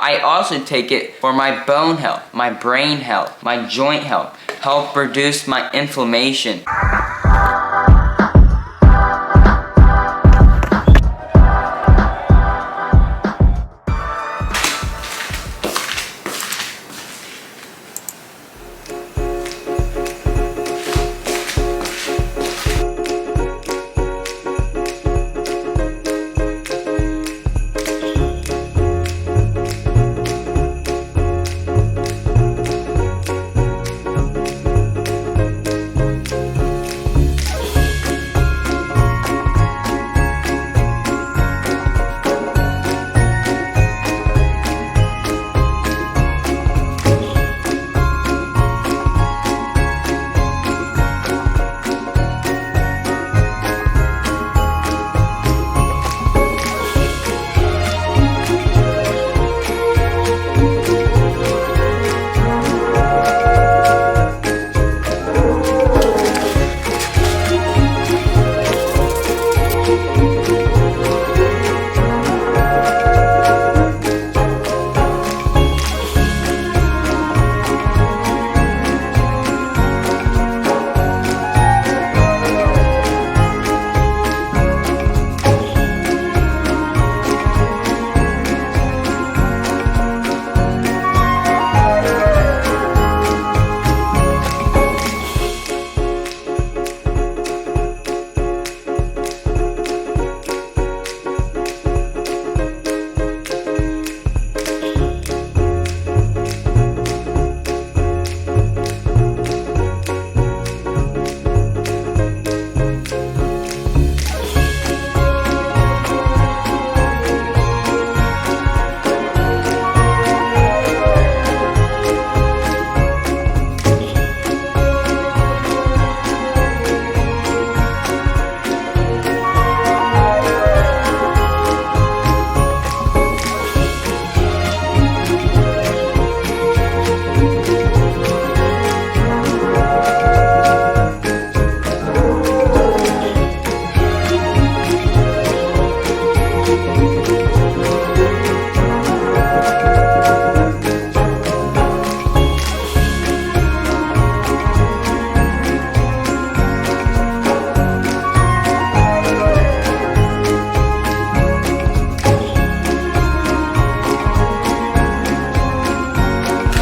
I also take it for my bone health, my brain health, my joint health, help reduce my inflammation.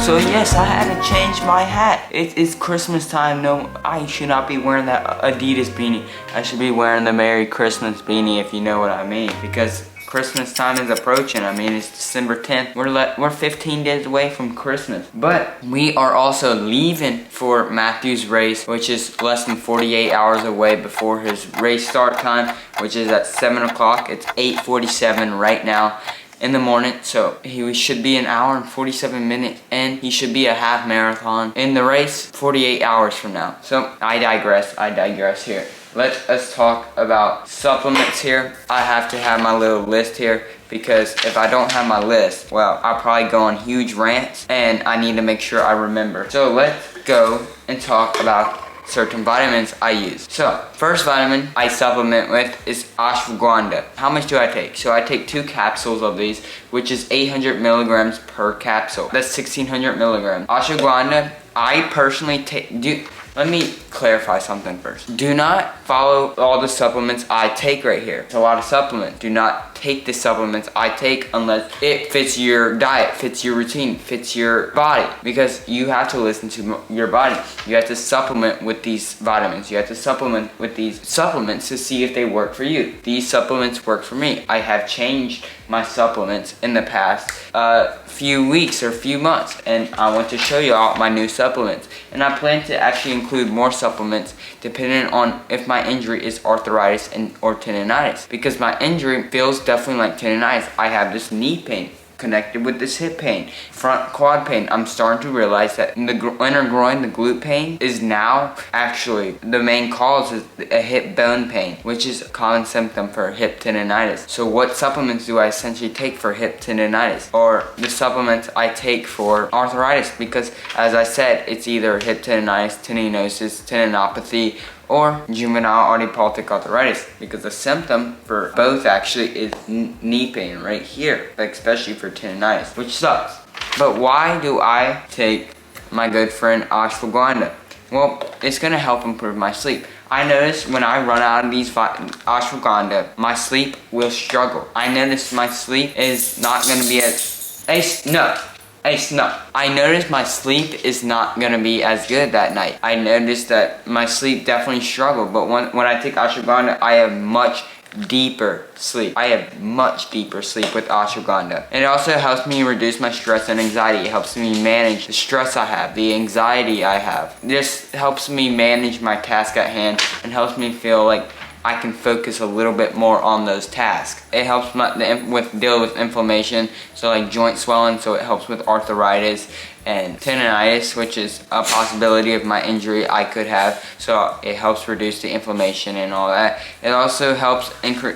So yes, I had to change my hat. It is Christmas time. No, I should not be wearing that Adidas beanie. I should be wearing the Merry Christmas beanie, if you know what I mean. Because Christmas time is approaching. I mean, it's December 10th. We're 15 days away from Christmas. But we are also leaving for Matthew's race, which is less than 48 hours away before his race start time, which is at 7 o'clock. It's 8:47 right now in the morning, so he should be an hour and 47 minutes, and he should be a half marathon in the race 48 hours from now. So I digress here. Let us talk about supplements here. I have to have my little list here, because if I don't have my list, well, I'll probably go on huge rants, and I need to make sure I remember. So let's go and talk about certain vitamins I use. So, first vitamin I supplement with is ashwagandha. How much do I take? So I take 2 capsules of these, which is 800 milligrams per capsule. That's 1600 milligrams. Ashwagandha, I personally take, let me clarify something first. Do not follow all the supplements I take right here. It's a lot of supplements. Do not take the supplements I take unless it fits your diet, fits your routine, fits your body. Because you have to listen to your body. You have to supplement with these vitamins. You have to supplement with these supplements to see if they work for you. These supplements work for me. I have changed my supplements in the past few weeks or few months, and I want to show you all my new supplements. And I plan to actually include more supplements depending on if my injury is arthritis or tendonitis, because my injury feels definitely like tendonitis. I have this knee pain connected with this hip pain, front quad pain. I'm starting to realize that the inner groin, the glute pain, is now actually the main cause is a hip bone pain, which is a common symptom for hip tendonitis. So what supplements do I essentially take for hip tendonitis, or the supplements I take for arthritis? Because as I said, it's either hip tendonitis, tendinosis, tendinopathy, or juvenile idiopathic arthritis, because the symptom for both actually is knee pain right here, especially for tendonitis, which sucks. But why do I take my good friend Ashwagandha? Well, it's gonna help improve my sleep. I notice when I run out of these ashwagandha, my sleep will struggle. I notice my sleep is not gonna be I notice my sleep is not gonna be as good that night. I noticed that my sleep definitely struggled, but when I take ashwagandha, I have much deeper sleep. I have much deeper sleep with ashwagandha. And it also helps me reduce my stress and anxiety. It helps me manage the stress I have, the anxiety I have. This helps me manage my task at hand and helps me feel like I can focus a little bit more on those tasks. It helps deal with inflammation, so like joint swelling, so it helps with arthritis and tendonitis, which is a possibility of my injury I could have, so it helps reduce the inflammation and all that. It also helps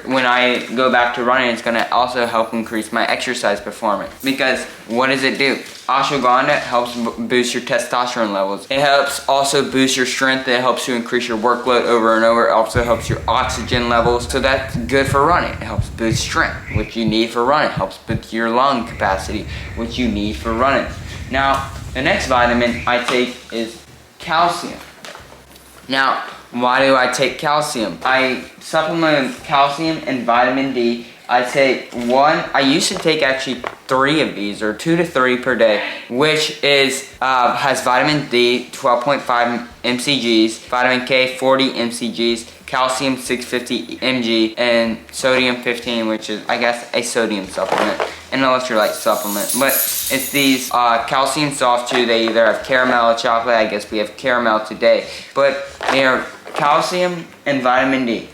when I go back to running, it's gonna also help increase my exercise performance, because what does it do? Ashwagandha helps boost your testosterone levels. It helps also boost your strength. It helps you increase your workload over and over. It also helps your oxygen levels, so that's good for running. It helps boost strength, which you need for running. It helps boost your lung capacity, which you need for running. Now, the next vitamin I take is calcium. Now, why do I take calcium? I supplement with calcium and vitamin D. I take I used to take actually 3 of these, or 2 to 3 per day, which has vitamin D, 12.5 mcgs, vitamin K, 40 mcgs, calcium 650 mg, and sodium 15, which is, I guess, a sodium supplement, an electrolyte supplement. But it's these calcium soft chew. They either have caramel or chocolate. I guess we have caramel today, but they are calcium and vitamin D.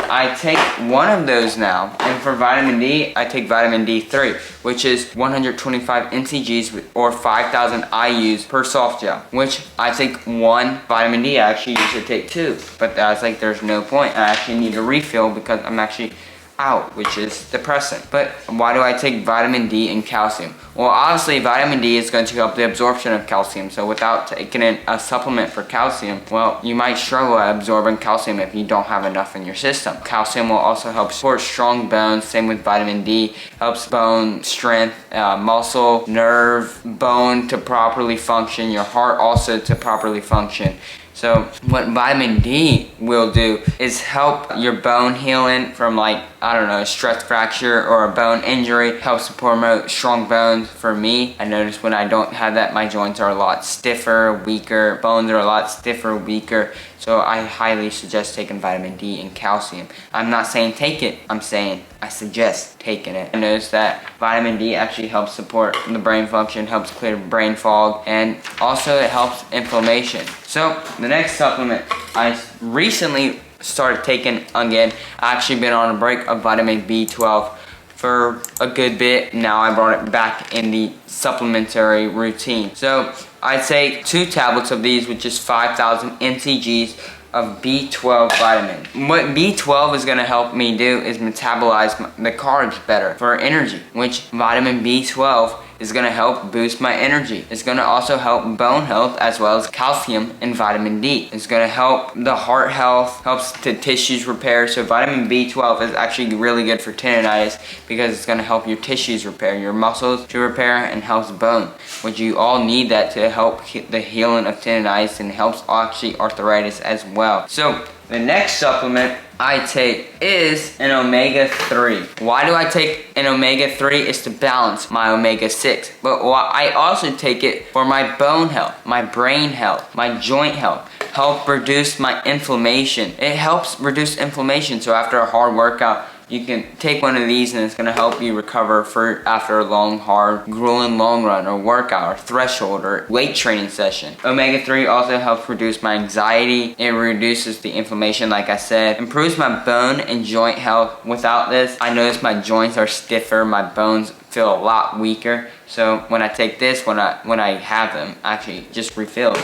I take one of those now, and for vitamin D, I take vitamin D3, which is 125 mcgs or 5,000 IUs per soft gel, which I take 1 vitamin D. I actually used to take 2, but I was like, there's no point. I actually need a refill because I'm actually out, which is depressing. But why do I take vitamin D and calcium? Well, obviously vitamin D is going to help the absorption of calcium, so without taking in a supplement for calcium, well, you might struggle at absorbing calcium if you don't have enough in your system. Calcium will also help support strong bones. Same with vitamin D, helps bone strength, muscle, nerve, bone to properly function, your heart also to properly function. So what vitamin D will do is help your bone healing from, like, I don't know, a stress fracture or a bone injury. Helps to promote strong bones. For me, I notice when I don't have that, my joints are a lot stiffer, weaker. Bones are a lot stiffer, weaker. So I highly suggest taking vitamin D and calcium. I'm not saying take it, I'm saying I suggest taking it. I noticed that vitamin D actually helps support the brain function, helps clear brain fog, and also it helps inflammation. So the next supplement I recently started taking again. I actually been on a break of vitamin B12 for a good bit. Now I brought it back in the supplementary routine. So I take 2 tablets of these, which is 5,000 mcgs of B12 vitamin. What B12 is gonna help me do is metabolize the carbs better for energy, which vitamin B12 is gonna help boost my energy. It's gonna also help bone health, as well as calcium and vitamin D. It's gonna help the heart health, helps the tissues repair. So vitamin B12 is actually really good for tendonitis because it's gonna help your tissues repair, your muscles to repair, and helps bone, which you all need that to help the healing of tendonitis, and helps actually arthritis as well. So the next supplement I take is an omega-3. Why do I take an omega-3? Is to balance my omega-6. But I also take it for my bone health, my brain health, my joint health. Help reduce my inflammation. It helps reduce inflammation, so after a hard workout, you can take one of these and it's going to help you recover after a long, hard, grueling long run or workout or threshold or weight training session. Omega-3 also helps reduce my anxiety. It reduces the inflammation, like I said. Improves my bone and joint health. Without this, I notice my joints are stiffer, my bones feel a lot weaker. So when I take this, when I have them, actually just refilled.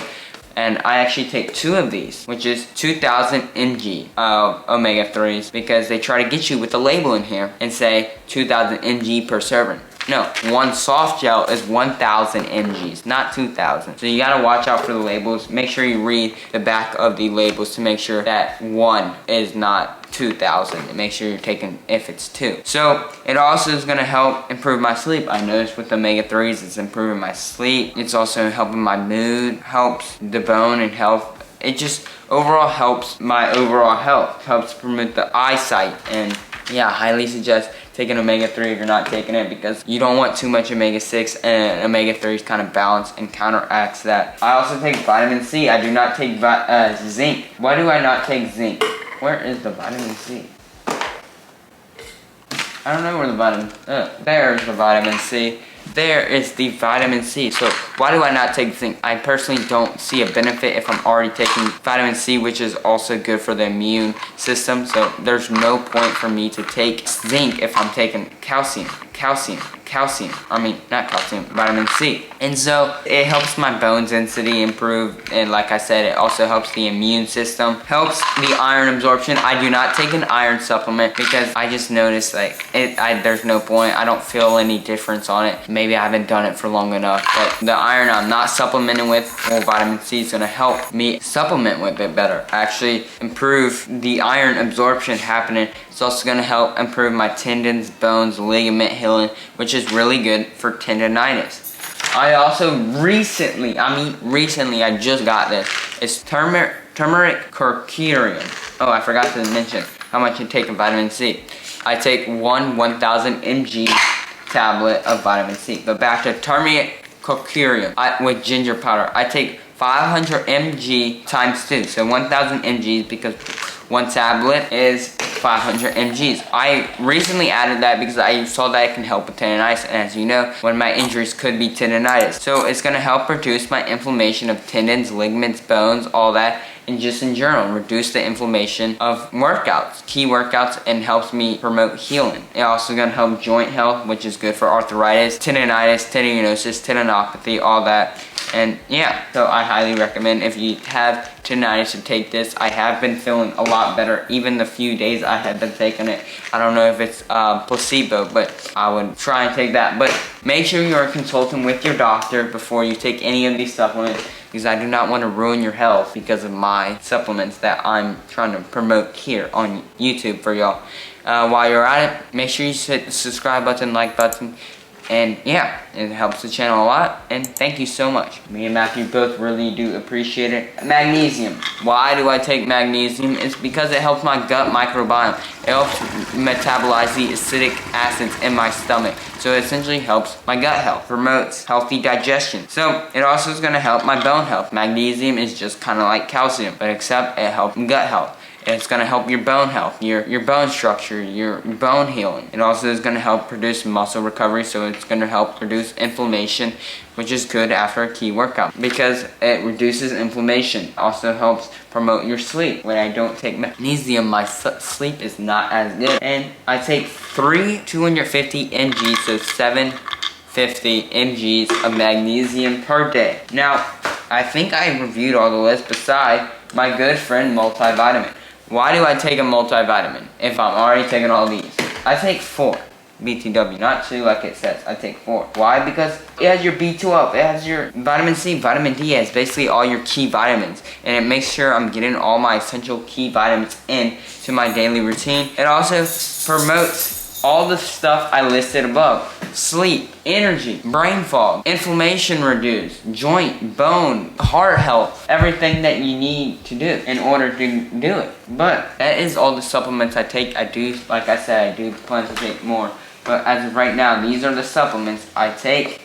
And I actually take 2 of these, which is 2,000 mg of omega-3s, because they try to get you with the label in here and say 2,000 mg per serving. No, one soft gel is 1,000 mgs, not 2,000. So you gotta watch out for the labels. Make sure you read the back of the labels to make sure that one is not 2,000, and make sure you're taking if it's 2. So it also is going to help improve my sleep. I noticed with omega-3s it's improving my sleep. It's also helping my mood, helps the bone and health. It just overall helps my overall health, helps promote the eyesight. And yeah, I highly suggest taking omega-3 if you're not taking it, because you don't want too much omega-6, and omega-3 is kind of balanced and counteracts that. I also take vitamin C. I do not take zinc. Why do I not take zinc? Where is the vitamin C? I don't know where the vitamin, there's the vitamin C. There is the vitamin C. So why do I not take zinc? I personally don't see a benefit if I'm already taking vitamin C, which is also good for the immune system. So there's no point for me to take zinc if I'm taking vitamin C. And so it helps my bone density improve, and like I said, it also helps the immune system, helps the iron absorption. I do not take an iron supplement because I just noticed like there's no point. I don't feel any difference on it. Maybe I haven't done it for long enough, but the iron I'm not supplementing with, well, vitamin C is gonna help me supplement with it better. Actually improve the iron absorption happening. It's also gonna help improve my tendons, bones, ligament healing, which is really good for tendonitis. I also recently, I just got this. It's turmeric curcumin. Oh, I forgot to mention how much you take in vitamin C. I take 1,000 mg tablet of vitamin C. But back to turmeric curcumin with ginger powder. I take 500 mg times 2, so 1,000 mgs, because one tablet is 500 mgs. I recently added that because I saw that it can help with tendonitis, and as you know, one of my injuries could be tendonitis. So it's gonna help reduce my inflammation of tendons, ligaments, bones, all that, and just in general, reduce the inflammation of workouts, key workouts, and helps me promote healing. It also gonna help joint health, which is good for arthritis, tendonitis, tendinosis, tendinopathy, all that. And yeah, so I highly recommend if you have tendonitis to take this. I have been feeling a lot better, even the few days I have been taking it. I don't know if it's placebo, but I would try and take that. But make sure you are consulting with your doctor before you take any of these supplements, because I do not want to ruin your health because of my supplements that I'm trying to promote here on YouTube for y'all. While you're at it, make sure you hit the subscribe button, like button, and yeah, it helps the channel a lot, and thank you so much. Me and Matthew both really do appreciate it. Magnesium. Why do I take magnesium? It's because it helps my gut microbiome. It helps metabolize the acidic acids in my stomach. So it essentially helps my gut health, promotes healthy digestion. So it also is gonna help my bone health. Magnesium is just kind of like calcium, but except it helps gut health. It's going to help your bone health, your bone structure, your bone healing. It also is going to help produce muscle recovery, so it's going to help reduce inflammation, which is good after a key workout because it reduces inflammation. Also helps promote your sleep. When I don't take magnesium, my sleep is not as good. And I take 250 mg, so 750 mgs of magnesium per day. Now, I think I reviewed all the lists beside my good friend Multivitamin. Why do I take a multivitamin if I'm already taking all these? I take 4 BTW, not 2 like it says. I take 4. Why? Because it has your B12, it has your vitamin C, vitamin D, it has basically all your key vitamins, and it makes sure I'm getting all my essential key vitamins in to my daily routine. It also promotes all the stuff I listed above. Sleep, energy, brain fog, inflammation reduced, joint, bone, heart health, everything that you need to do in order to do it. But that is all the supplements I take. I do, like I said, I do plan to take more. But as of right now, these are the supplements I take.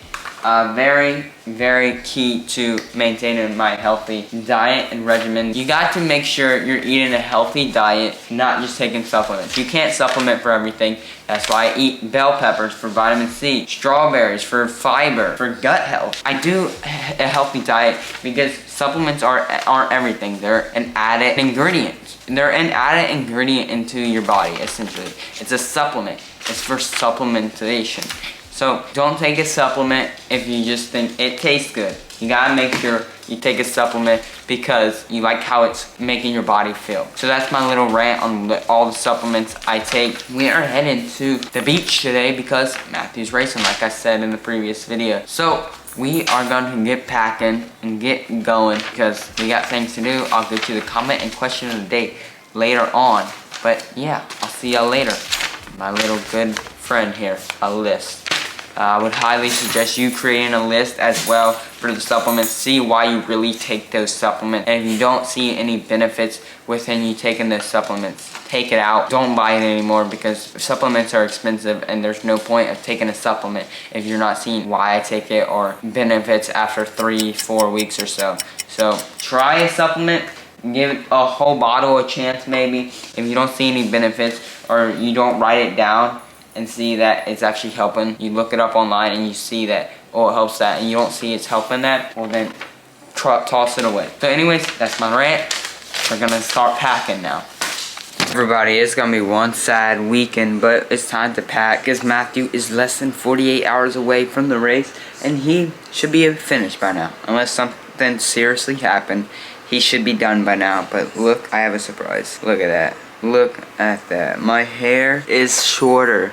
Very, very key to maintaining my healthy diet and regimen. You got to make sure you're eating a healthy diet, not just taking supplements. You can't supplement for everything. That's why I eat bell peppers for vitamin C, strawberries for fiber, for gut health. I do a healthy diet because supplements aren't everything. They're an added ingredient. They're an added ingredient into your body, essentially. It's a supplement. It's for supplementation. So don't take a supplement if you just think it tastes good. You gotta make sure you take a supplement because you like how it's making your body feel. So that's my little rant on all the supplements I take. We are heading to the beach today because Matthew's racing, like I said in the previous video. So we are going to get packing and get going because we got things to do. I'll get to the comment and question of the day later on. But yeah, I'll see y'all later. My little good friend here, a list. I would highly suggest you creating a list as well for the supplements. See why you really take those supplements. And if you don't see any benefits within you taking those supplements, take it out. Don't buy it anymore because supplements are expensive and there's no point of taking a supplement if you're not seeing why I take it or benefits after 3-4 weeks or so. So try a supplement. Give a whole bottle a chance maybe. If you don't see any benefits or you don't write it down and see that it's actually helping, you look it up online and you see that, oh, it helps that, and you don't see it's helping that, well then toss it away. So anyways, that's my rant. We're gonna start packing now. Everybody, it's gonna be one sad weekend, but it's time to pack because Matthew is less than 48 hours away from the race and he should be finished by now. Unless something seriously happened, he should be done by now. But look, I have a surprise. Look at that. Look at that. My hair is shorter.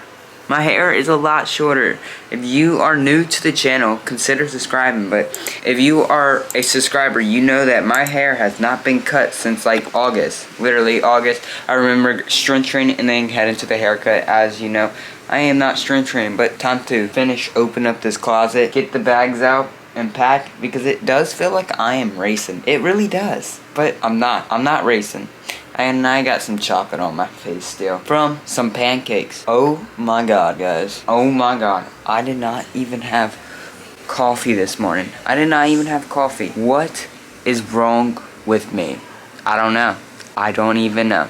My hair is a lot shorter. If you are new to the channel, consider subscribing. But if you are a subscriber, you know that my hair has not been cut since like August. Literally August. I remember strength training and then heading to the haircut. As you know, I am not strength training, but time to finish, open up this closet, get the bags out and pack, because it does feel like I am racing. It really does. But I'm not racing. And I got some chocolate on my face still from some pancakes. Oh my god, guys. Oh my god. I did not even have coffee this morning. I did not even have coffee. What is wrong with me? I don't know. I don't even know.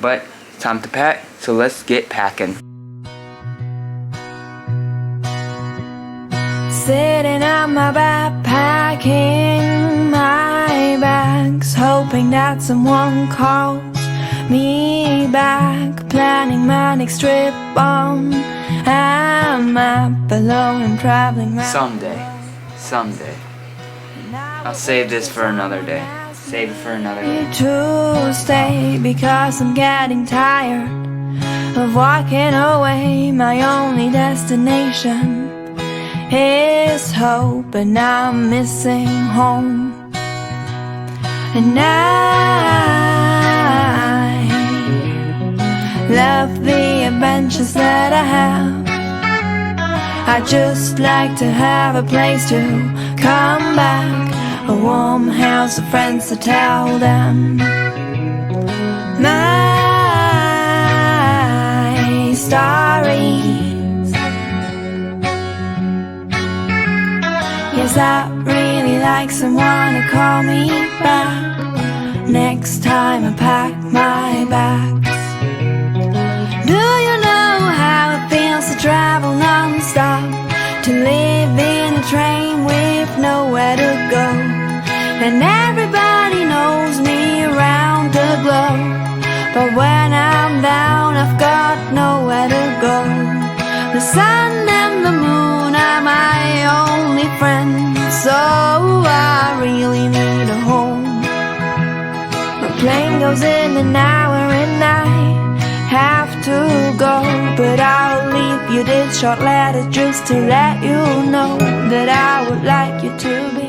But time to pack, so let's get packing. Sitting on my bed, packing my bags, hoping that someone calls me back, planning my next trip on a map, alone and traveling round. Someday. I'll save this for another day. Save it for another day. To stay because I'm getting tired of walking away. My only destination is hope, and I'm missing home. And I love the adventures that I have. I just like to have a place to come back, a warm house of friends to tell them my stories. Yes, I really like someone to call me back next time I pack my bags. Do you know how it feels to travel non-stop, to live in a train with nowhere to go? And everybody knows me around the globe, but when I'm down I've got nowhere to go. The sun and the moon are my only friends, so I really need a home. My plane goes in an hour and I have to go, but I'll leave you this short letter just to let you know that I would like you to be.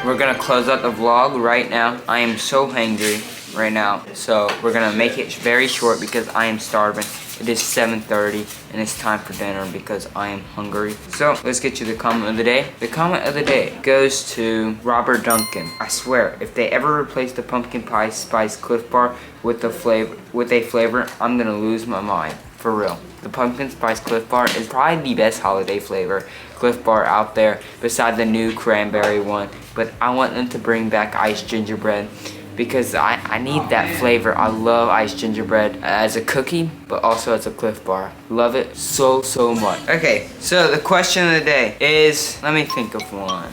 we're gonna close out the vlog right now. I am so hungry right now, so we're gonna make it very short because I am starving. It is 7:30 and it's time for dinner because I am hungry. So let's get to the comment of the day. The comment of the day goes to Robert Duncan. I swear, if they ever replace the pumpkin pie spice Cliff Bar with a flavor, I'm gonna lose my mind. For real. The pumpkin spice Cliff Bar is probably the best holiday flavor Cliff Bar out there beside the new cranberry one. But I want them to bring back iced gingerbread because I need that flavor. I love iced gingerbread as a cookie, but also as a Cliff Bar. Love it so much. Okay, so the question of the day is, let me think of one.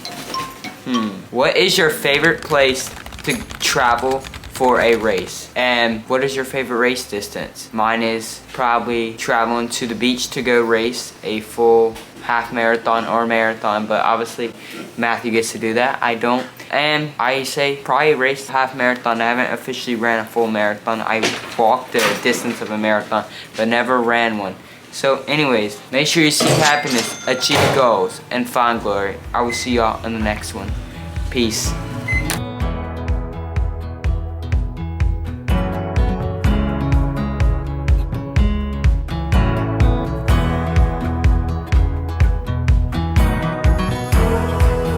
What is your favorite place to travel for a race? And what is your favorite race distance? Mine is probably traveling to the beach to go race a full half marathon or marathon, but obviously Matthew gets to do that. I don't. And I say probably race half marathon. I haven't officially ran a full marathon. I walked the distance of a marathon, but never ran one. So anyways, make sure you seek happiness, achieve goals, and find glory. I will see y'all in the next one. Peace.